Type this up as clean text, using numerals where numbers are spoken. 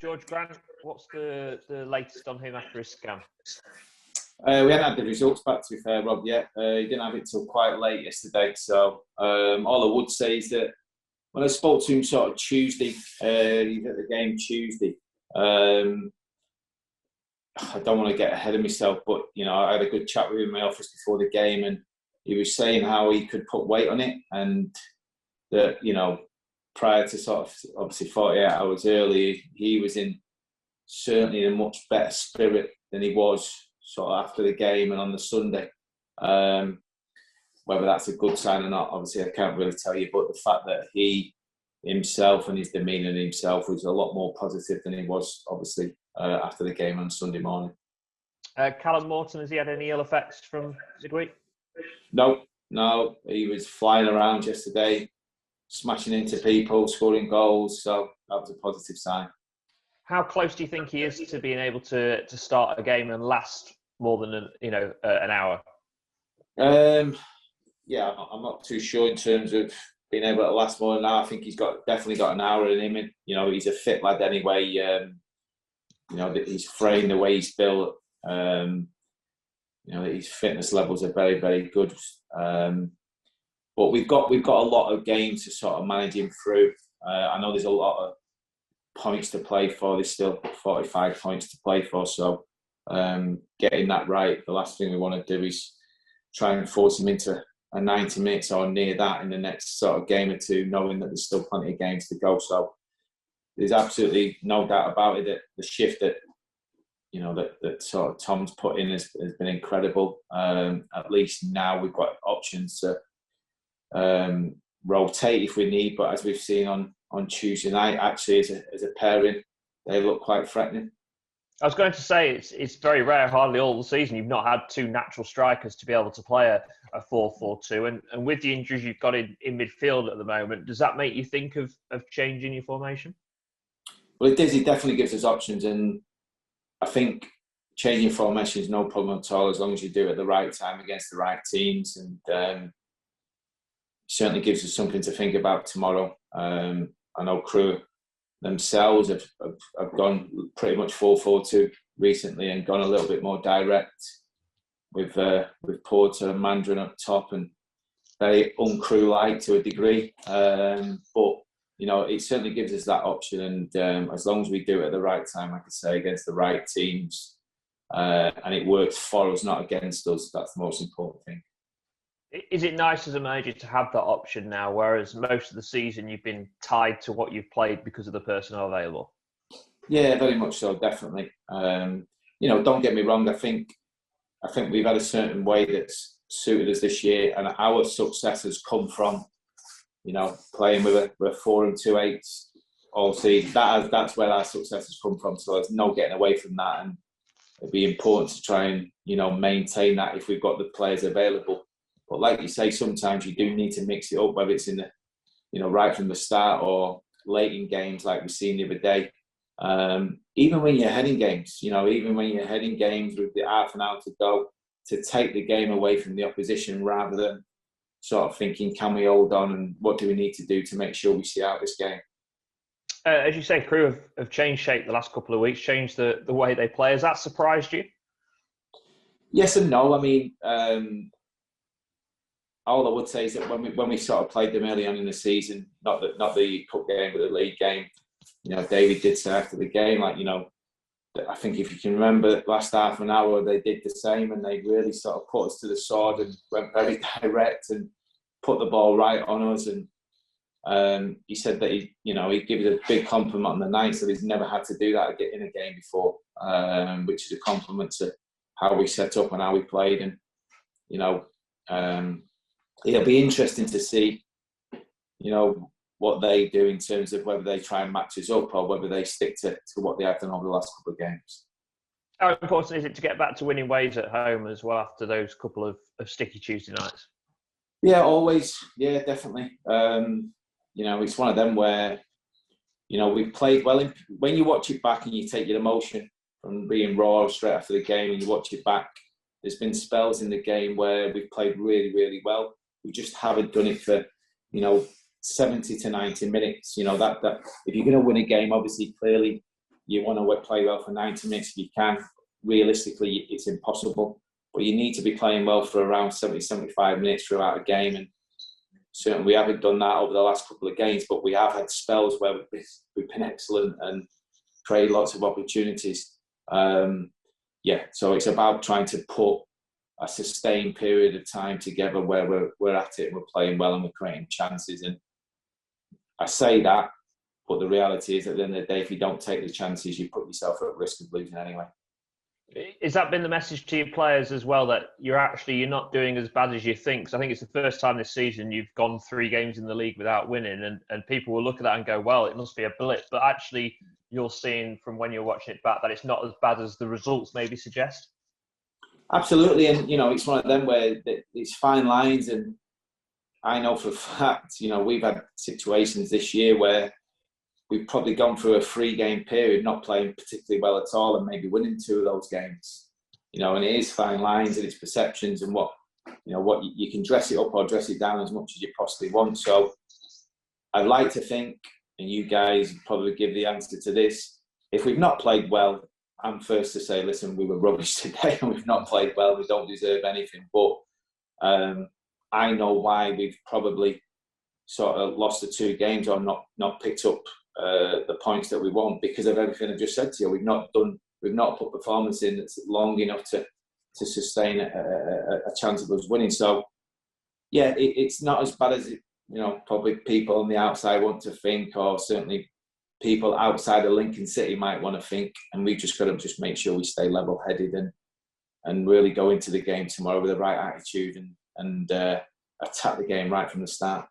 George Grant, what's the latest on him after his scan? We hadn't had the results back, to be fair, Rob, yet. He didn't have it till quite late yesterday. So all I would say is that when I spoke to him sort of Tuesday, he's at the game Tuesday. I don't want to get ahead of myself, but, I had a good chat with him in my office before the game, and he was saying how he could put weight on it, and that, prior to sort of obviously 48 hours early, he was certainly in a much better spirit than he was sort of after the game and on the Sunday. Whether that's a good sign or not, obviously I can't really tell you, but the fact that he himself and his demeanour in himself was a lot more positive than he was, obviously, after the game on Sunday morning. Callum Morton, has he had any ill effects from midweek? No, he was flying around yesterday, smashing into people, scoring goals, so that was a positive sign. How close do you think he is to being able to start a game and last more than an hour? Yeah, I'm not too sure in terms of being able to last more than an hour. I think he's definitely got an hour in him. And, he's a fit lad anyway. His frame, the way he's built, his fitness levels are very, very good. But we've got a lot of games to sort of manage him through. I know there's a lot of points to play for. There's still 45 points to play for. So getting that right, the last thing we want to do is try and force him into a 90 minutes or near that in the next sort of game or two, knowing that there's still plenty of games to go. So there's absolutely no doubt about it that the shift that that sort of Tom's put in has been incredible. At least now we've got options to rotate if we need, but as we've seen on Tuesday night, actually as a pairing, they look quite threatening. I was going to say it's very rare, hardly all the season, you've not had two natural strikers to be able to play a 4-4-2, and with the injuries you've got in midfield at the moment, does that make you think of changing your formation? Well, it does. It definitely gives us options, and I think changing formation is no problem at all as long as you do it at the right time against the right teams, and certainly gives us something to think about tomorrow. I know Crewe themselves have gone pretty much 4-4-2 recently and gone a little bit more direct with Porter and Mandarin up top, and very un-Crewe-like to a degree. But it certainly gives us that option, and as long as we do it at the right time, like I say, against the right teams, and it works for us, not against us, that's the most important thing. Is it nice as a manager to have that option now, whereas most of the season you've been tied to what you've played because of the personnel available? Yeah, very much so, definitely. Don't get me wrong, I think we've had a certain way that's suited us this year, and our success has come from, playing with a 4 and 2/8 all season. That's where our success has come from, so there's no getting away from that, and it'd be important to try and, maintain that if we've got the players available. But like you say, sometimes you do need to mix it up, whether it's in the, right from the start or late in games like we've seen the other day. Even when you're heading games, with the half an hour to go, to take the game away from the opposition rather than sort of thinking, can we hold on and what do we need to do to make sure we see out this game? As you say, Crewe have changed shape the last couple of weeks, changed the way they play. Has that surprised you? Yes and no. I mean, all I would say is that when we sort of played them early on in the season, not the cup game, but the league game, David did say after the game, I think if you can remember, last half an hour they did the same, and they really sort of put us to the sword and went very direct and put the ball right on us. And he said that he gave it a big compliment on the night, so he's never had to do that in a game before, which is a compliment to how we set up and how we played. And it'll be interesting to see, what they do in terms of whether they try and match us up or whether they stick to what they have done over the last couple of games. How important is it to get back to winning ways at home as well after those couple of sticky Tuesday nights? Yeah, always. Yeah, definitely. It's one of them where, we've played well. When you watch it back and you take your emotion from being raw straight after the game and you watch it back, there's been spells in the game where we've played really, really well. We just haven't done it for, 70 to 90 minutes. That if you're going to win a game, obviously, clearly, you want to play well for 90 minutes if you can. Realistically, it's impossible. But you need to be playing well for around 70, 75 minutes throughout a game. And certainly we haven't done that over the last couple of games, but we have had spells where we've been excellent and created lots of opportunities. So it's about trying to put a sustained period of time together where we're at it and we're playing well and we're creating chances. And I say that, but the reality is at the end of the day, if you don't take the chances, you put yourself at risk of losing anyway. Has that been the message to your players as well, that you're not doing as bad as you think? Because I think it's the first time this season you've gone 3 games in the league without winning, and people will look at that and go, well, it must be a blip. But actually, you're seeing from when you're watching it back that it's not as bad as the results maybe suggest. Absolutely, and it's one of them where it's fine lines, and I know for a fact, we've had situations this year where we've probably gone through a 3-game period not playing particularly well at all and maybe winning 2 of those games. And it is fine lines and it's perceptions and what you can dress it up or dress it down as much as you possibly want. So I'd like to think, and you guys probably give the answer to this, if we've not played well, I'm first to say, listen, we were rubbish today and we've not played well, we don't deserve anything. But I know why we've probably sort of lost the 2 games or not picked up the points that we want, because of everything I've just said to you. We've not put performance in that's long enough to sustain a chance of us winning. So yeah, it's not as bad as probably people on the outside want to think, or certainly people outside of Lincoln City might want to think. And we've just got to make sure we stay level-headed and really go into the game tomorrow with the right attitude and attack the game right from the start.